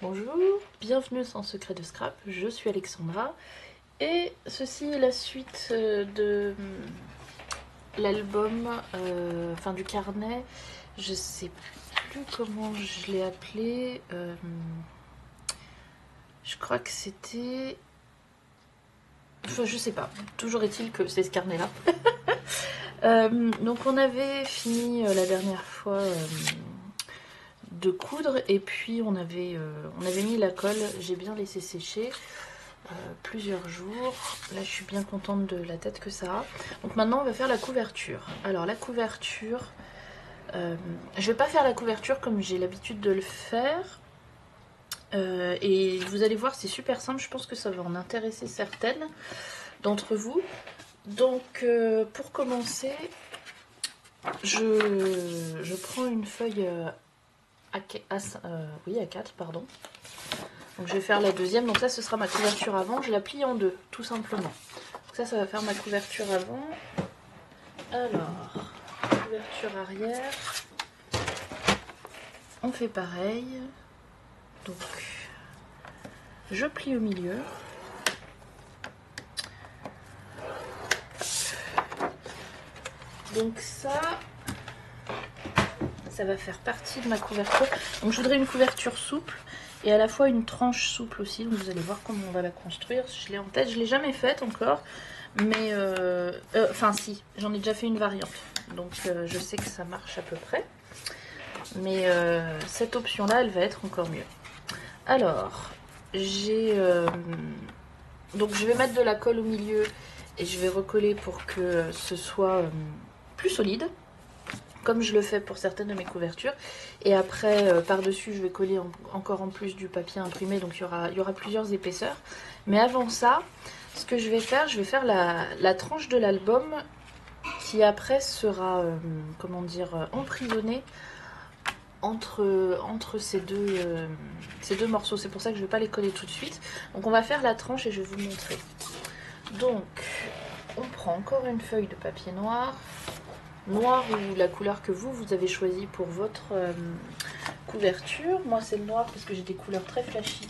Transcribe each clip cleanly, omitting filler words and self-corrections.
Bonjour, bienvenue dans Secret de Scrap, je suis Alexandra et ceci est la suite de l'album, enfin du carnet, je sais plus comment je l'ai appelé, je crois que c'était... Enfin je sais pas, toujours est-il que c'est ce carnet là. Donc on avait fini la dernière fois... de coudre et puis on avait mis la colle, j'ai bien laissé sécher plusieurs jours. Là je suis bien contente de la tête que ça a. Donc maintenant on va faire la couverture. Alors la couverture, je vais pas faire la couverture comme j'ai l'habitude de le faire. Et vous allez voir, c'est super simple, je pense que ça va en intéresser certaines d'entre vous. Donc pour commencer, je prends une feuille A4, pardon. Donc je vais faire la deuxième, donc ça ce sera ma couverture avant, je la plie en deux, tout simplement. Donc ça va faire ma couverture avant. Alors, couverture arrière, on fait pareil. Donc, je plie au milieu. Donc ça va faire partie de ma couverture. Donc je voudrais une couverture souple et à la fois une tranche souple aussi. Donc vous allez voir comment on va la construire. Je l'ai en tête, je ne l'ai jamais faite encore. Mais, enfin si, j'en ai déjà fait une variante. Donc je sais que ça marche à peu près. Mais cette option-là, elle va être encore mieux. Alors, j'ai... donc je vais mettre de la colle au milieu et je vais recoller pour que ce soit plus solide, comme je le fais pour certaines de mes couvertures. Et après, par-dessus, je vais coller encore en plus du papier imprimé, donc il y aura plusieurs épaisseurs. Mais avant ça, ce que je vais faire la tranche de l'album qui après sera, comment dire, emprisonnée entre ces deux morceaux. C'est pour ça que je ne vais pas les coller tout de suite. Donc on va faire la tranche et je vais vous montrer. Donc on prend encore une feuille de papier noir ou la couleur que vous avez choisi pour votre couverture. Moi c'est le noir parce que j'ai des couleurs très flashy,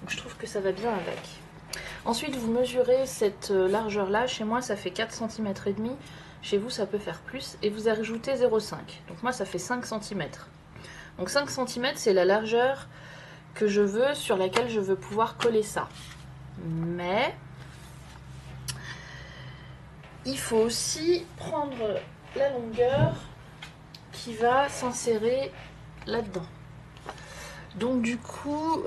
donc je trouve que ça va bien avec. Ensuite vous mesurez cette largeur là, chez moi ça fait 4 cm et demi, chez vous ça peut faire plus, et vous ajoutez 0,5. Donc moi ça fait 5 cm. Donc 5 cm c'est la largeur que je veux, sur laquelle je veux pouvoir coller ça. Mais il faut aussi prendre la longueur qui va s'insérer là-dedans. Donc du coup,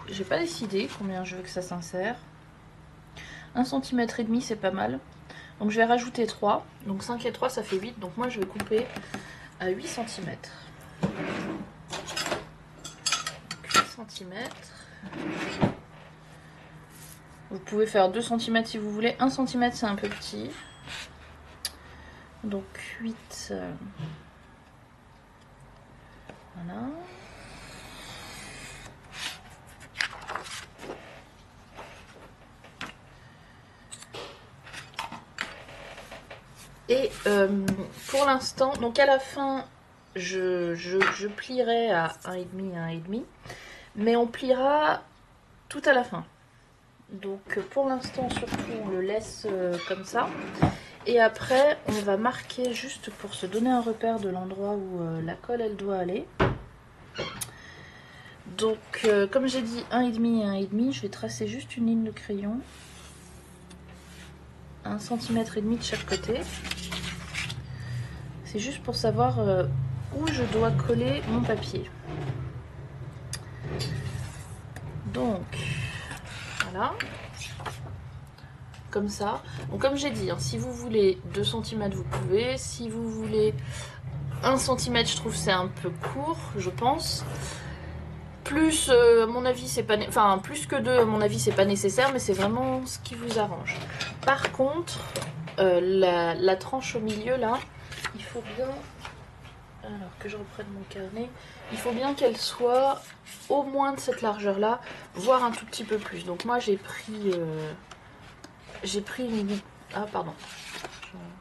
j'ai pas décidé combien je veux que ça s'insère. 1 cm et demi c'est pas mal. Donc je vais rajouter 3. Donc 5 et 3 ça fait 8. Donc moi je vais couper à 8 cm. 8 cm. Vous pouvez faire 2 cm si vous voulez. 1 cm c'est un peu petit. Donc 8. Voilà. Et pour l'instant, donc à la fin, je plierai à 1,5, mais on pliera tout à la fin. Donc pour l'instant, surtout, on le laisse comme ça. Et après, on va marquer juste pour se donner un repère de l'endroit où la colle, elle doit aller. Donc, comme j'ai dit 1,5 et 1,5, je vais tracer juste une ligne de crayon. 1,5 cm de chaque côté. C'est juste pour savoir où je dois coller mon papier. Donc, voilà. Comme ça. Donc comme j'ai dit, hein, si vous voulez 2 cm, vous pouvez. Si vous voulez 1 cm, je trouve c'est un peu court, je pense. Plus, à mon avis, c'est pas... Enfin, plus que 2, à mon avis, c'est pas nécessaire, mais c'est vraiment ce qui vous arrange. Par contre, la tranche au milieu, là, il faut bien... Alors que je reprenne mon carnet, il faut bien qu'elle soit au moins de cette largeur là, voire un tout petit peu plus. Donc moi j'ai pris une... Ah pardon,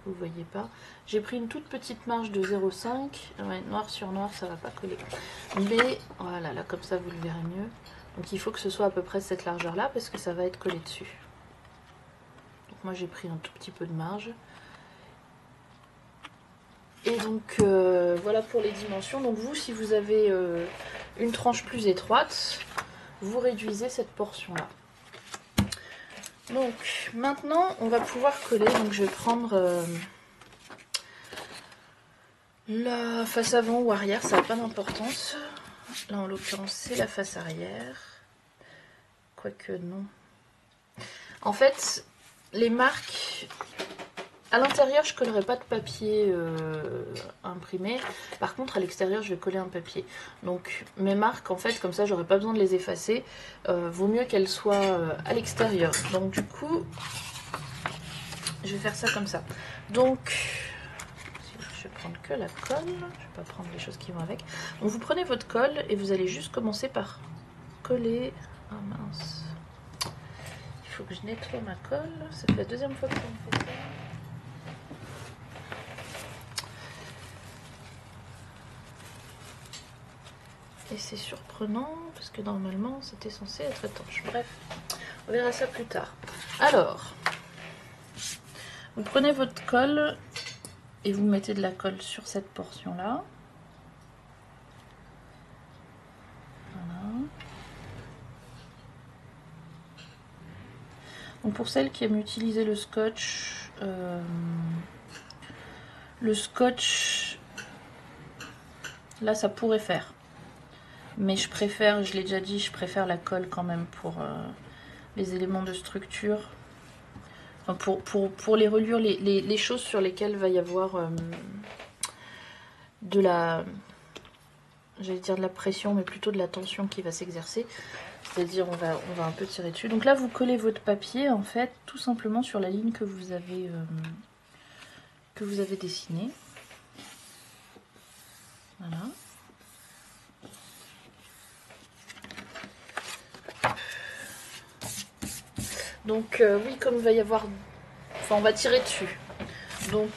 vous voyez pas. J'ai pris une toute petite marge de 0,5. Ouais, noir sur noir, ça va pas coller. Mais voilà, là comme ça vous le verrez mieux. Donc il faut que ce soit à peu près cette largeur là parce que ça va être collé dessus. Donc moi j'ai pris un tout petit peu de marge. Et donc voilà pour les dimensions. Donc vous, si vous avez une tranche plus étroite, vous réduisez cette portion là. Donc maintenant on va pouvoir coller. Donc je vais prendre la face avant ou arrière, ça n'a pas d'importance. Là en l'occurrence c'est la face arrière. Quoique non. En fait les marques... À l'intérieur, je ne collerai pas de papier imprimé. Par contre, à l'extérieur, je vais coller un papier. Donc, mes marques, en fait, comme ça, j'aurai pas besoin de les effacer. Vaut mieux qu'elles soient à l'extérieur. Donc, du coup, je vais faire ça comme ça. Donc, je vais prendre que la colle. Je vais pas prendre les choses qui vont avec. Donc, vous prenez votre colle et vous allez juste commencer par coller. Ah mince. Il faut que je nettoie ma colle. Ça fait la deuxième fois que je me fais ça. Et c'est surprenant parce que normalement c'était censé être étanche. Bref, on verra ça plus tard. Alors, vous prenez votre colle et vous mettez de la colle sur cette portion là. Voilà. Donc pour celles qui aiment utiliser le scotch là ça pourrait faire. Mais je préfère, je l'ai déjà dit, je préfère la colle quand même pour les éléments de structure. Enfin, pour les reliures, les choses sur lesquelles va y avoir de la... J'allais dire de la pression, mais plutôt de la tension qui va s'exercer. C'est-à-dire on va un peu tirer dessus. Donc là, vous collez votre papier, en fait, tout simplement sur la ligne que vous avez dessinée. Voilà. Donc oui, comme il va y avoir... Enfin, on va tirer dessus. Donc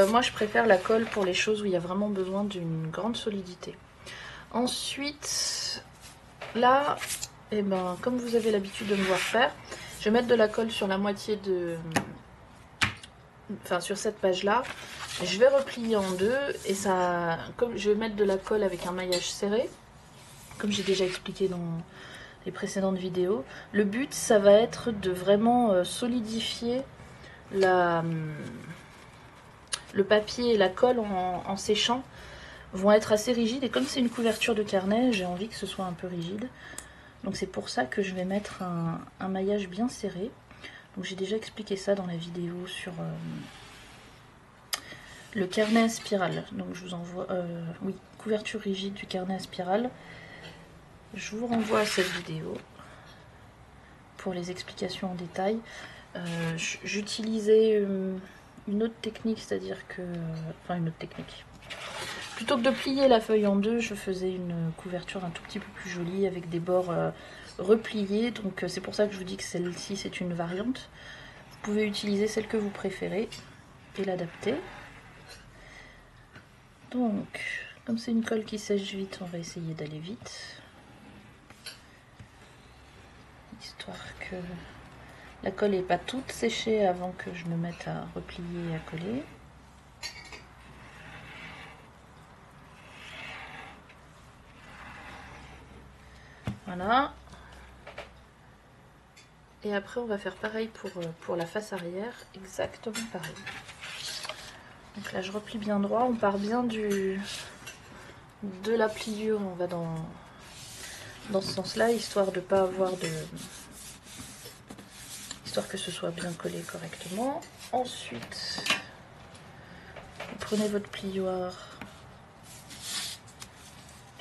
moi, je préfère la colle pour les choses où il y a vraiment besoin d'une grande solidité. Ensuite, là, eh ben, comme vous avez l'habitude de me voir faire, je vais mettre de la colle sur la moitié de... Enfin, sur cette page-là. Je vais replier en deux et ça... Comme je vais mettre de la colle avec un maillage serré, comme j'ai déjà expliqué dans les précédentes vidéos. Le but, ça va être de vraiment solidifier le papier et la colle en séchant vont être assez rigides. Et comme c'est une couverture de carnet, j'ai envie que ce soit un peu rigide. Donc c'est pour ça que je vais mettre un maillage bien serré. Donc j'ai déjà expliqué ça dans la vidéo sur le carnet à spirale. Donc je vous envoie... oui, couverture rigide du carnet à spirale. Je vous renvoie à cette vidéo pour les explications en détail. J'utilisais une autre technique, c'est-à-dire que... Enfin, une autre technique. Plutôt que de plier la feuille en deux, je faisais une couverture un tout petit peu plus jolie avec des bords repliés. Donc c'est pour ça que je vous dis que celle-ci, c'est une variante. Vous pouvez utiliser celle que vous préférez et l'adapter. Donc, comme c'est une colle qui sèche vite, on va essayer d'aller vite. Histoire que la colle n'est pas toute séchée avant que je me mette à replier et à coller. Voilà. Et après on va faire pareil pour la face arrière, exactement pareil. Donc là je replie bien droit, on part bien de la pliure, on va dans ce sens-là, histoire de pas avoir de... Histoire que ce soit bien collé correctement. Ensuite, vous prenez votre plioir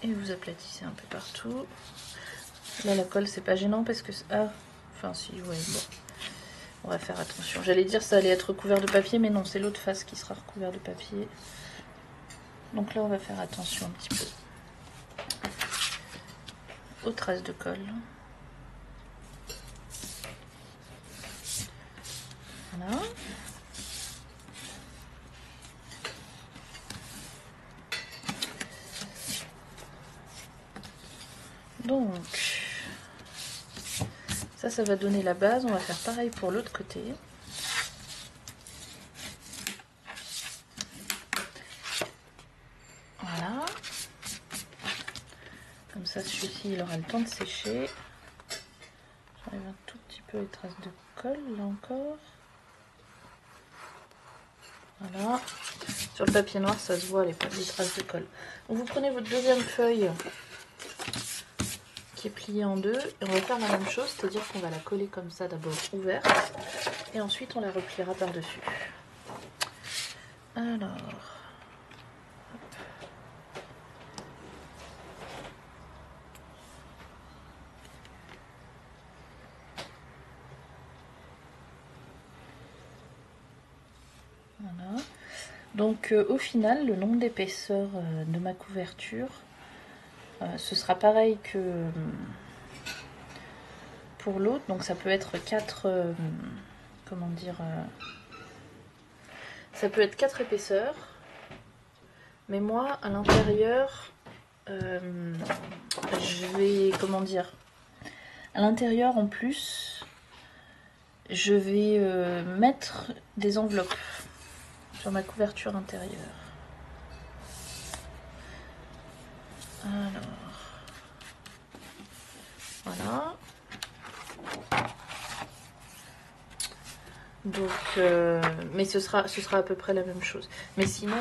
et vous aplatissez un peu partout. Là la colle c'est pas gênant parce que... Ah, enfin si, ouais, bon. On va faire attention. J'allais dire ça allait être recouvert de papier, mais non, c'est l'autre face qui sera recouvert de papier. Donc là, on va faire attention un petit peu aux traces de colle. Voilà. Donc, ça va donner la base. On va faire pareil pour l'autre côté. Voilà. Comme ça, celui-ci, il aura le temps de sécher. J'enlève un tout petit peu les traces de colle, là encore. Voilà. Sur le papier noir, ça se voit, les traces de colle. Donc, vous prenez votre deuxième feuille qui est pliée en deux. Et on va faire la même chose, c'est-à-dire qu'on va la coller comme ça, d'abord ouverte. Et ensuite, on la repliera par-dessus. Alors... Voilà. Donc au final, le nombre d'épaisseur de ma couverture, ce sera pareil que pour l'autre. Donc ça peut être 4, comment dire, ça peut être 4 épaisseurs. Mais moi, à l'intérieur, je vais, comment dire, à l'intérieur en plus, je vais mettre des enveloppes sur ma couverture intérieure. Alors, voilà. Donc, mais ce sera à peu près la même chose. Mais sinon,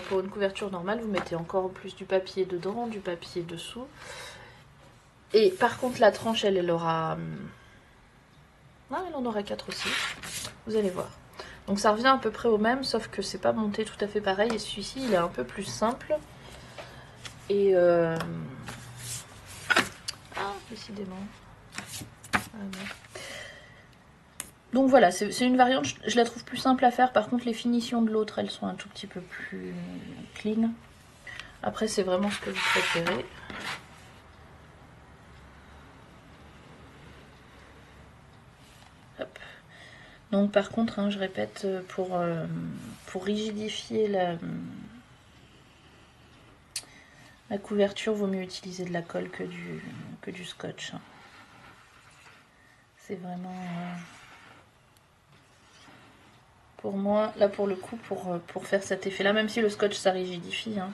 pour une couverture normale, vous mettez encore plus du papier dedans, du papier dessous. Et par contre, la tranche, elle aura... Ah, elle en aura 4 aussi. Vous allez voir. Donc ça revient à peu près au même, sauf que c'est pas monté tout à fait pareil. Et celui-ci, il est un peu plus simple. Et... Ah, décidément. Ah, non. Donc voilà, c'est une variante, je la trouve plus simple à faire. Par contre, les finitions de l'autre, elles sont un tout petit peu plus clean. Après, c'est vraiment ce que vous préférez. Hop. Donc par contre, hein, je répète, pour rigidifier la couverture, vaut mieux utiliser de la colle que du scotch. Hein. C'est vraiment... pour moi, là pour le coup, pour faire cet effet-là, même si le scotch ça rigidifie, hein,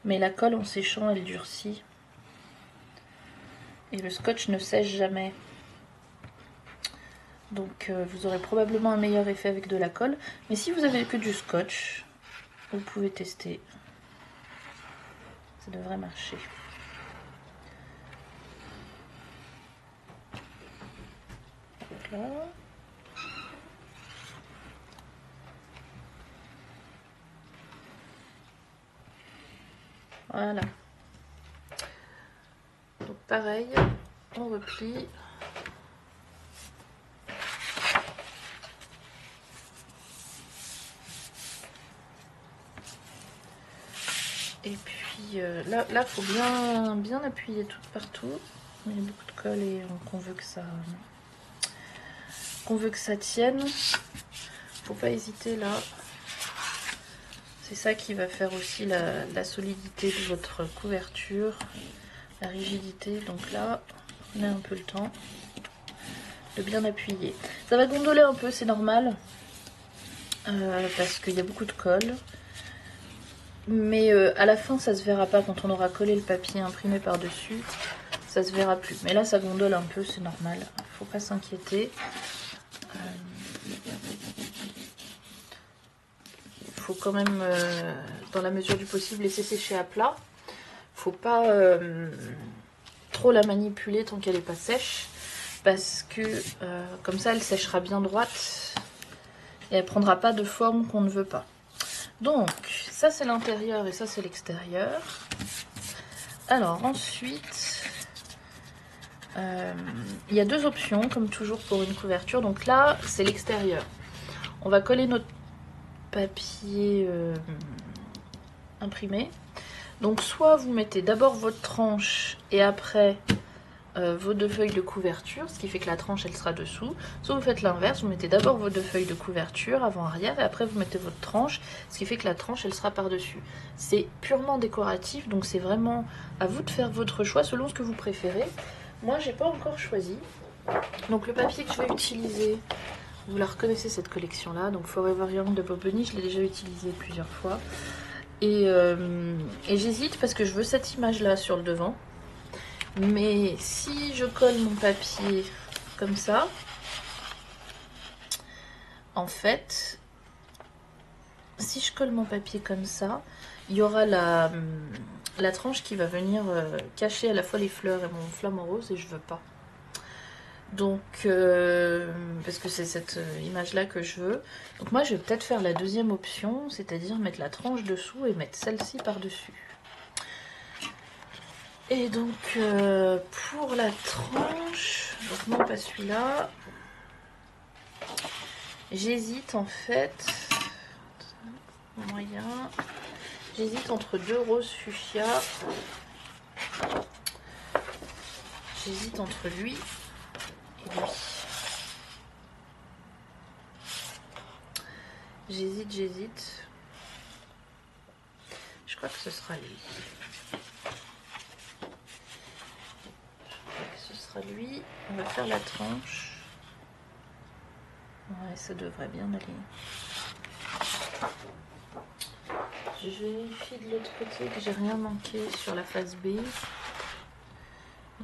mais la colle en séchant, elle durcit. Et le scotch ne sèche jamais. Donc vous aurez probablement un meilleur effet avec de la colle. Mais si vous avez que du scotch, vous pouvez tester. Ça devrait marcher. Donc là. Voilà. Donc pareil, on replie. Et puis là, faut bien appuyer tout partout. Il y a beaucoup de colle et qu'on veut que ça tienne. Faut pas hésiter là. C'est ça qui va faire aussi la solidité de votre couverture, la rigidité. Donc là, prenez un peu le temps de bien appuyer. Ça va gondoler un peu, c'est normal, parce qu'il y a beaucoup de colle. Mais à la fin, ça se verra pas quand on aura collé le papier imprimé par-dessus. Ça se verra plus. Mais là, ça gondole un peu, c'est normal. Faut pas s'inquiéter. Il faut quand même, dans la mesure du possible, laisser sécher à plat. Faut pas trop la manipuler tant qu'elle n'est pas sèche. Parce que comme ça, elle séchera bien droite. Et elle prendra pas de forme qu'on ne veut pas. Donc, ça c'est l'intérieur et ça c'est l'extérieur. Alors ensuite, il y a deux options comme toujours pour une couverture. Donc là, c'est l'extérieur. On va coller notre papier imprimé. Donc soit vous mettez d'abord votre tranche et après vos 2 feuilles de couverture, ce qui fait que la tranche elle sera dessous. Soit vous faites l'inverse, vous mettez d'abord vos 2 feuilles de couverture avant-arrière et après vous mettez votre tranche, ce qui fait que la tranche elle sera par-dessus. C'est purement décoratif, donc c'est vraiment à vous de faire votre choix selon ce que vous préférez. Moi j'ai pas encore choisi. Donc le papier que je vais utiliser, vous la reconnaissez cette collection là, donc Forever Young de Bob Bunny, je l'ai déjà utilisé plusieurs fois. Et j'hésite parce que je veux cette image là sur le devant. Mais si je colle mon papier comme ça, en fait, si je colle mon papier comme ça, il y aura la tranche qui va venir cacher à la fois les fleurs et mon flamant rose et je veux pas. Donc, parce que c'est cette image-là que je veux. Donc moi, je vais peut-être faire la deuxième option, c'est-à-dire mettre la tranche dessous et mettre celle-ci par-dessus. Et donc, pour la tranche, donc non pas celui-là, j'hésite en fait, moyen, j'hésite entre 2 roses fuchsia. J'hésite entre lui et lui. J'hésite. Je crois que ce sera lui. Lui, on va faire la tranche. Ouais, ça devrait bien aller. Je vérifie de l'autre côté que j'ai rien manqué sur la face B. Non,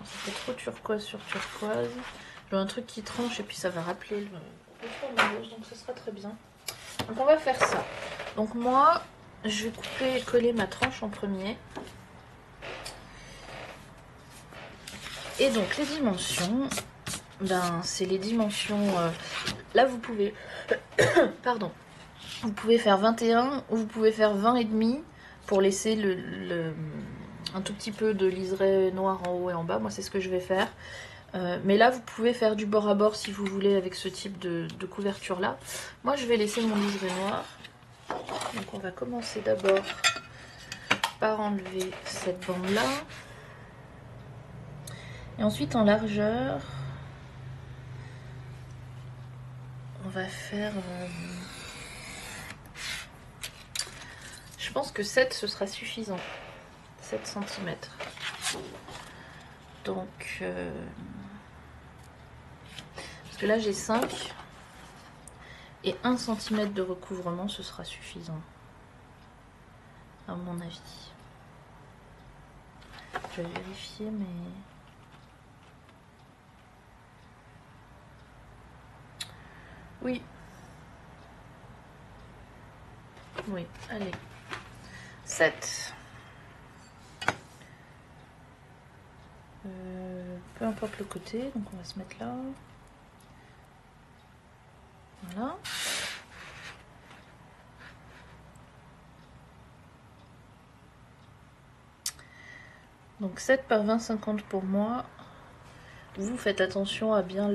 ça fait trop turquoise sur turquoise. J'ai un truc qui tranche et puis ça va rappeler le flamant rose, donc ça sera très bien. Donc on va faire ça. Donc moi, je vais couper et coller ma tranche en premier. Et donc les dimensions, ben c'est les dimensions, là vous pouvez, pardon, vous pouvez faire 21 ou vous pouvez faire 20 et demi pour laisser un tout petit peu de liseré noir en haut et en bas. Moi c'est ce que je vais faire. Mais là vous pouvez faire du bord à bord si vous voulez avec ce type de couverture là. Moi je vais laisser mon liseré noir. Donc on va commencer d'abord par enlever cette bande là. Et ensuite en largeur, on va faire... je pense que 7 ce sera suffisant. 7 cm. Donc... parce que là j'ai 5. Et 1 cm de recouvrement ce sera suffisant. À mon avis. Je vais vérifier mais... Oui. Oui, allez. 7. Peu importe le côté, donc on va se mettre là. Voilà. Donc 7 par 20-50 pour moi. Vous faites attention à bien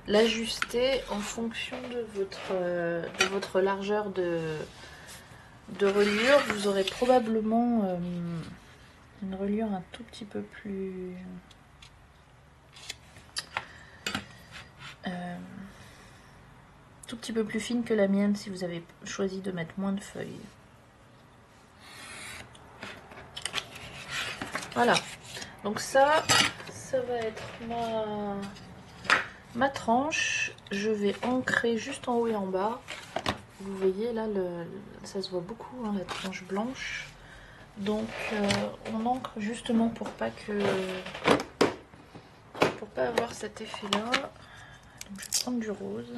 l'ajuster en fonction de votre largeur de reliure. Vous aurez probablement une reliure un tout petit peu plus fine que la mienne si vous avez choisi de mettre moins de feuilles. Voilà, donc ça va être ma tranche. Je vais ancrer juste en haut et en bas. Vous voyez là, ça se voit beaucoup, hein, la tranche blanche. Donc on ancre justement pour pas avoir cet effet là. Donc je vais prendre du rose.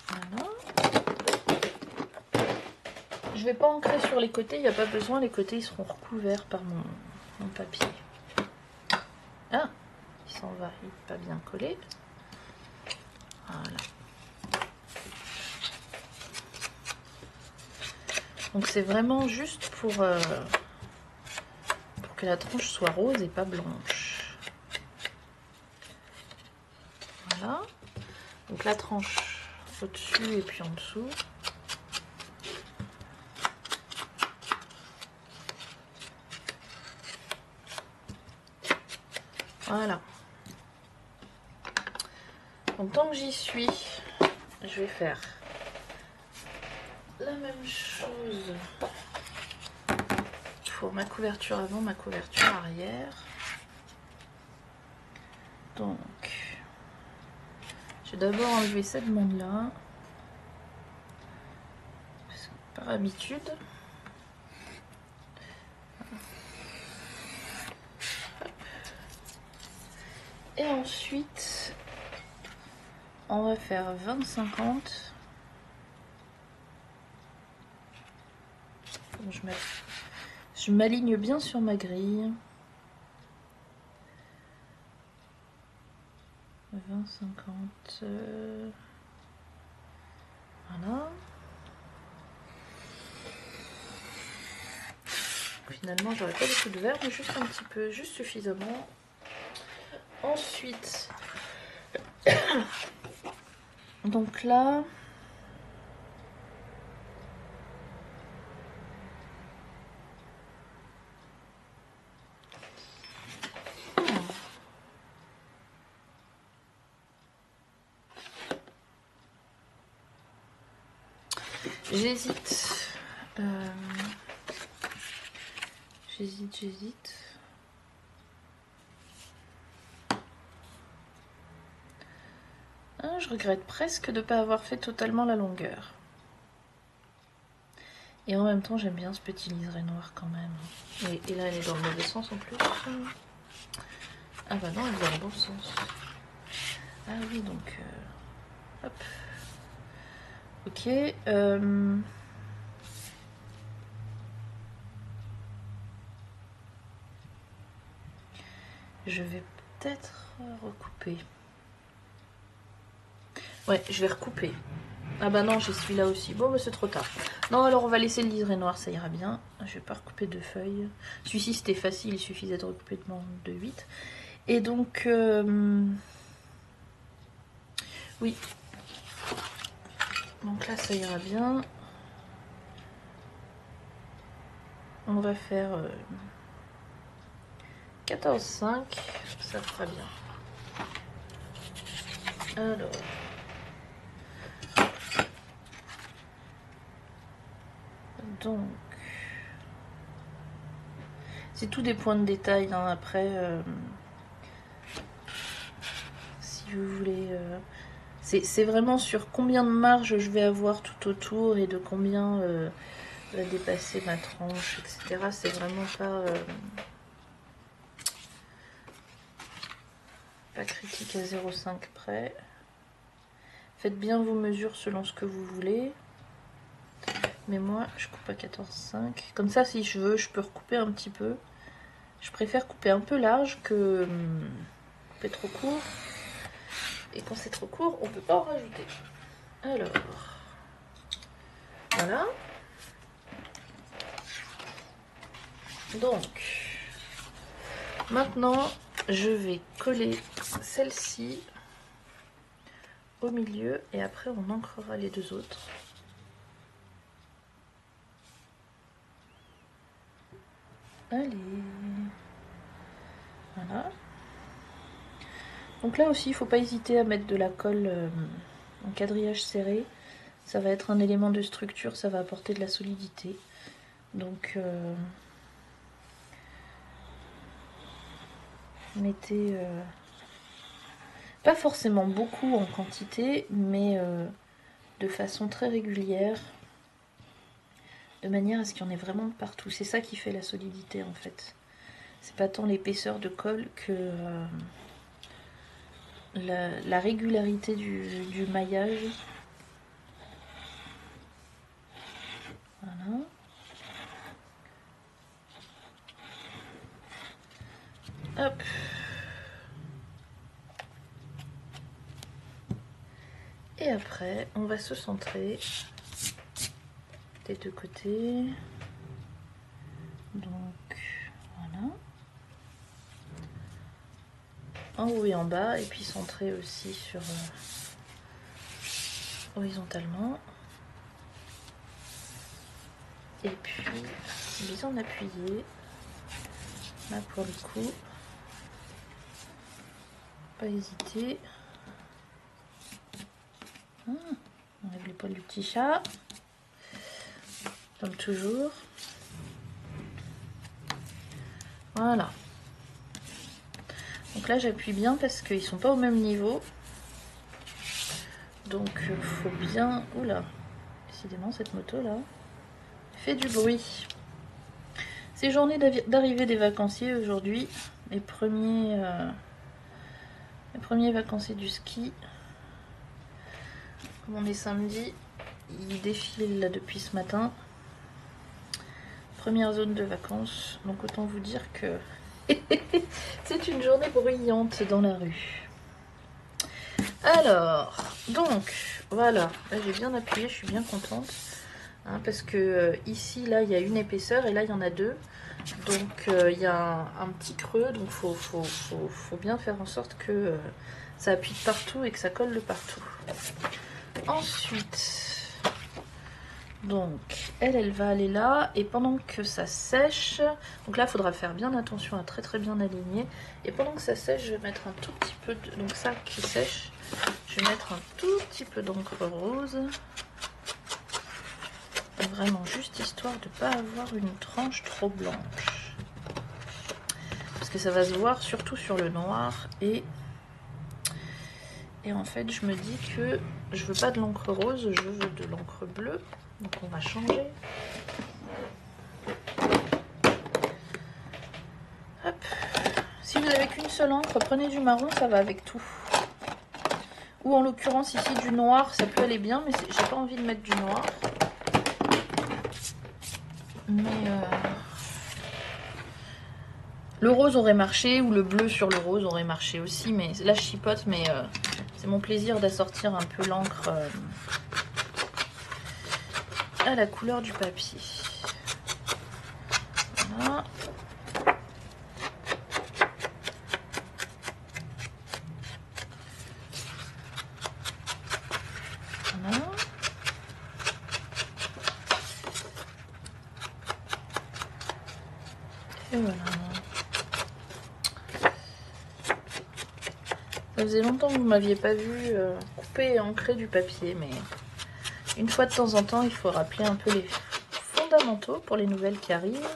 Voilà. Je vais pas ancrer sur les côtés, il n'y a pas besoin, les côtés ils seront recouverts par mon papier. Ah, il s'en va, il n'est pas bien collé. Voilà. Donc c'est vraiment juste pour que la tranche soit rose et pas blanche. Voilà. Donc la tranche au-dessus et puis en dessous. Voilà. Donc tant que j'y suis, je vais faire la même chose pour ma couverture avant, ma couverture arrière. Donc, je vais d'abord enlever cette bande là, par habitude. Et ensuite, on va faire 20-50. Je m'aligne bien sur ma grille. 20-50. Voilà. Finalement, j'aurais pas beaucoup de verre, mais juste un petit peu, juste suffisamment. Ensuite, donc là, j'hésite. J'hésite. Ah, je regrette presque de ne pas avoir fait totalement la longueur. Et en même temps, j'aime bien ce petit liseré noir quand même. Et là, elle est dans le mauvais sens en plus. Ah bah non, elle est dans le bon sens. Ah oui, donc... hop. Ok. Je vais peut-être recouper. Ouais, je vais recouper. Ah bah non, j'ai celui-là aussi. Bon, bah c'est trop tard. Non, alors on va laisser le liseré noir, ça ira bien. Je vais pas recouper deux feuilles. Celui-ci, c'était facile, il suffisait de recouper de 8. Et donc... oui. Donc là, ça ira bien. On va faire 14,5. Ça fera bien. Alors... donc... c'est tout des points de détail, hein, après... si vous voulez... c'est vraiment sur combien de marge je vais avoir tout autour et de combien va dépasser ma tranche, etc. C'est vraiment pas critique à 0,5 près. Faites bien vos mesures selon ce que vous voulez. Mais moi, je coupe à 14,5. Comme ça, si je veux, je peux recouper un petit peu. Je préfère couper un peu large que couper trop court. Et quand c'est trop court, on peut pas en rajouter. Alors, voilà. Donc, maintenant, je vais coller celle-ci au milieu et après on ancrera les deux autres. Allez, voilà. Donc là aussi, il ne faut pas hésiter à mettre de la colle en quadrillage serré. Ça va être un élément de structure, ça va apporter de la solidité. Donc, mettez pas forcément beaucoup en quantité, mais de façon très régulière, de manière à ce qu'il y en ait vraiment partout. C'est ça qui fait la solidité en fait. C'est pas tant l'épaisseur de colle que la régularité du maillage. Voilà. Hop. Et après, on va se centrer des deux côtés. Donc, voilà. En haut et en bas, et puis centrer aussi sur horizontalement. Et puis, bien appuyer. Là, pour le coup, Pas hésiter. On enlève les poils du petit chat. Comme toujours. Voilà. Donc là j'appuie bien parce qu'ils sont pas au même niveau. Donc faut bien... Oula, décidément cette moto là fait du bruit. C'est journée d'arrivée des vacanciers aujourd'hui. Les premiers vacanciers du ski. Comme on est samedi, ils défilent là depuis ce matin. Première zone de vacances. Donc autant vous dire que c'est une journée bruyante dans la rue. Alors, donc, voilà. Là, j'ai bien appuyé, je suis bien contente. Hein, parce que ici, là, il y a une épaisseur et là, il y en a deux. Donc, il y a un petit creux. Donc, faut bien faire en sorte que ça appuie de partout et que ça colle de partout. Ensuite, donc, elle va aller là. Et pendant que ça sèche, donc là, il faudra faire bien attention à très bien aligner. Et pendant que ça sèche, je vais mettre un tout petit peu de... Donc ça qui sèche, je vais mettre un tout petit peu d'encre rose. Vraiment juste histoire de ne pas avoir une tranche trop blanche. Parce que ça va se voir surtout sur le noir. Et en fait, je me dis que je veux pas de l'encre rose, je veux de l'encre bleue. Donc on va changer. Hop. Si vous n'avez qu'une seule encre, prenez du marron, ça va avec tout. Ou en l'occurrence ici du noir, ça peut aller bien, mais j'ai pas envie de mettre du noir. Mais le rose aurait marché, ou le bleu sur le rose aurait marché aussi, mais là je chipote, mais c'est mon plaisir d'assortir un peu l'encre à la couleur du papier. Voilà. Voilà. Et voilà. Ça faisait longtemps que vous ne m'aviez pas vu couper et ancrer du papier, mais une fois de temps en temps, il faut rappeler un peu les fondamentaux pour les nouvelles qui arrivent.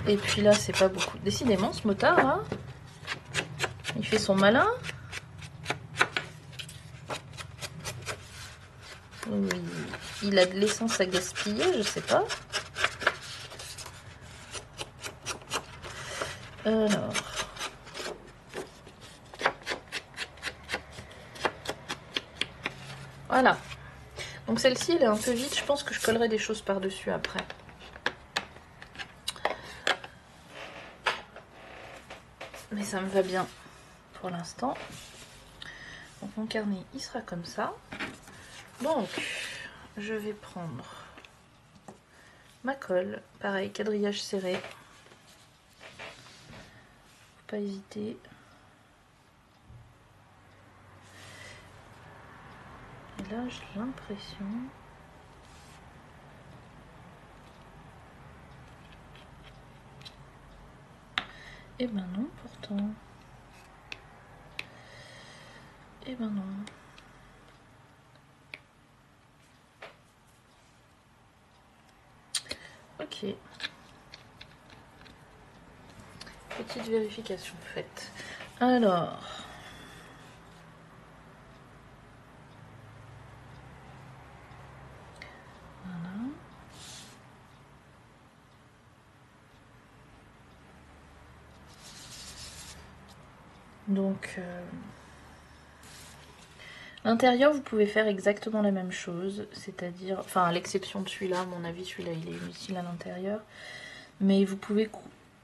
Et puis là, c'est pas beaucoup. Décidément, ce motard là, il fait son malin. Oui, il a de l'essence à gaspiller, je sais pas. Alors. Voilà. Donc celle-ci, elle est un peu vite. Je pense que je collerai des choses par-dessus après. Mais ça me va bien pour l'instant. Donc mon carnet, il sera comme ça. Donc, je vais prendre ma colle. Pareil, quadrillage serré. Faut pas hésiter. Et là, j'ai l'impression... Eh ben non, pourtant. Eh ben non. Ok. Petite vérification faite. Alors... Donc, l'intérieur, vous pouvez faire exactement la même chose, c'est-à-dire, enfin, à l'exception de celui-là, à mon avis, celui-là, il est inutile à l'intérieur, mais vous pouvez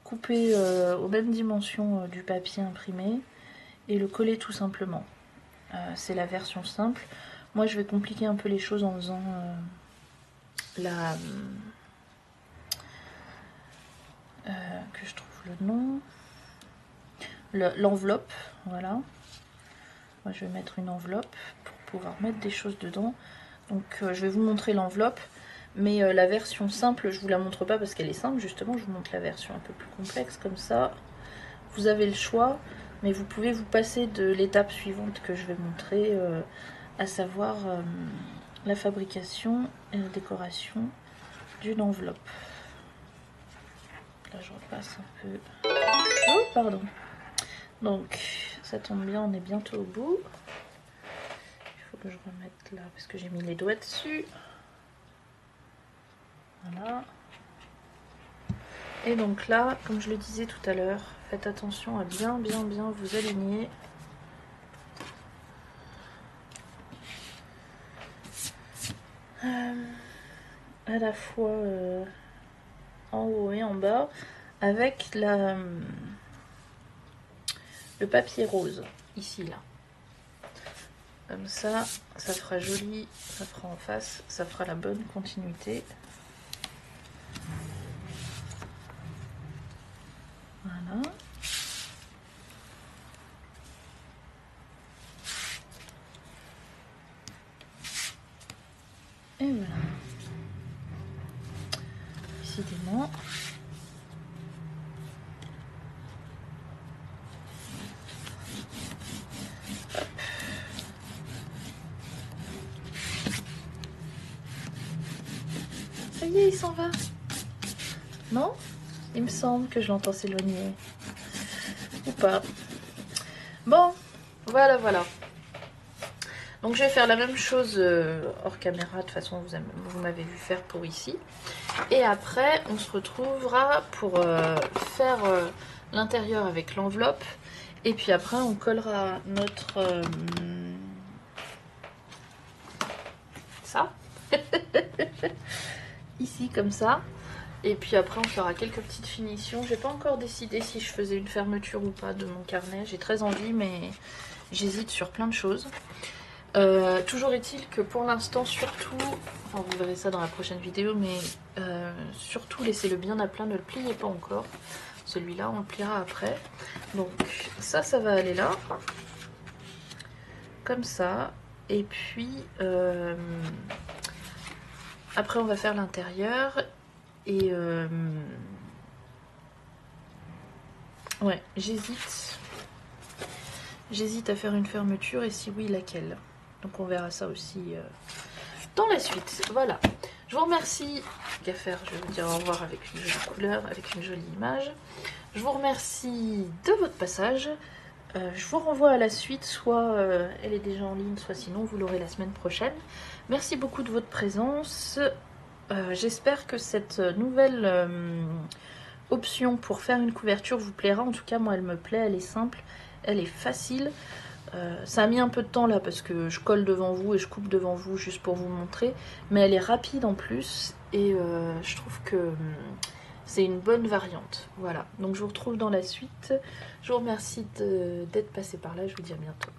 couper aux mêmes dimensions du papier imprimé et le coller tout simplement. C'est la version simple. Moi, je vais compliquer un peu les choses en faisant que je trouve le nom... l'enveloppe, voilà. Moi je vais mettre une enveloppe pour pouvoir mettre des choses dedans. Donc je vais vous montrer l'enveloppe, mais la version simple je vous la montre pas parce qu'elle est simple justement. Je vous montre la version un peu plus complexe, comme ça vous avez le choix. mais vous pouvez vous passer de l'étape suivante que je vais montrer, à savoir la fabrication et la décoration d'une enveloppe. Là je repasse un peu. Oh pardon. Donc ça tombe bien, on est bientôt au bout. Il faut que je remette là parce que j'ai mis les doigts dessus. Voilà. Et donc là, comme je le disais tout à l'heure, faites attention à bien vous aligner. À la fois en haut et en bas avec le papier rose ici là. Comme ça fera joli, ça fera en face, ça fera la bonne continuité. Voilà. Et voilà. Décidément. Ça y est, il s'en va. Non? Il me semble que je l'entends s'éloigner. Ou pas. Bon, voilà. Donc je vais faire la même chose hors caméra, de toute façon vous m'avez vu faire pour ici. Et après on se retrouvera pour faire l'intérieur avec l'enveloppe. Et puis après on collera notre... ça. Ici comme ça. Et puis après on fera quelques petites finitions. J'ai pas encore décidé si je faisais une fermeture ou pas de mon carnet. J'ai très envie mais j'hésite sur plein de choses. Toujours est-il que pour l'instant, surtout, enfin vous verrez ça dans la prochaine vidéo, mais surtout laissez-le bien à plat, ne le pliez pas encore. Celui-là, on le pliera après. Donc ça va aller là, comme ça. Et puis après, on va faire l'intérieur et ouais, j'hésite à faire une fermeture et si oui, laquelle. Donc on verra ça aussi dans la suite. Voilà. Je vous remercie. Qu'à faire, je vais vous dire au revoir avec une jolie couleur, avec une jolie image. Je vous remercie de votre passage. Je vous renvoie à la suite, soit elle est déjà en ligne, soit sinon vous l'aurez la semaine prochaine. Merci beaucoup de votre présence. J'espère que cette nouvelle option pour faire une couverture vous plaira. En tout cas, moi, elle me plaît, elle est simple, elle est facile. Ça a mis un peu de temps là parce que je colle devant vous et je coupe devant vous juste pour vous montrer, mais elle est rapide en plus et je trouve que c'est une bonne variante. Voilà, donc je vous retrouve dans la suite. Je vous remercie d'être passé par là, je vous dis à bientôt.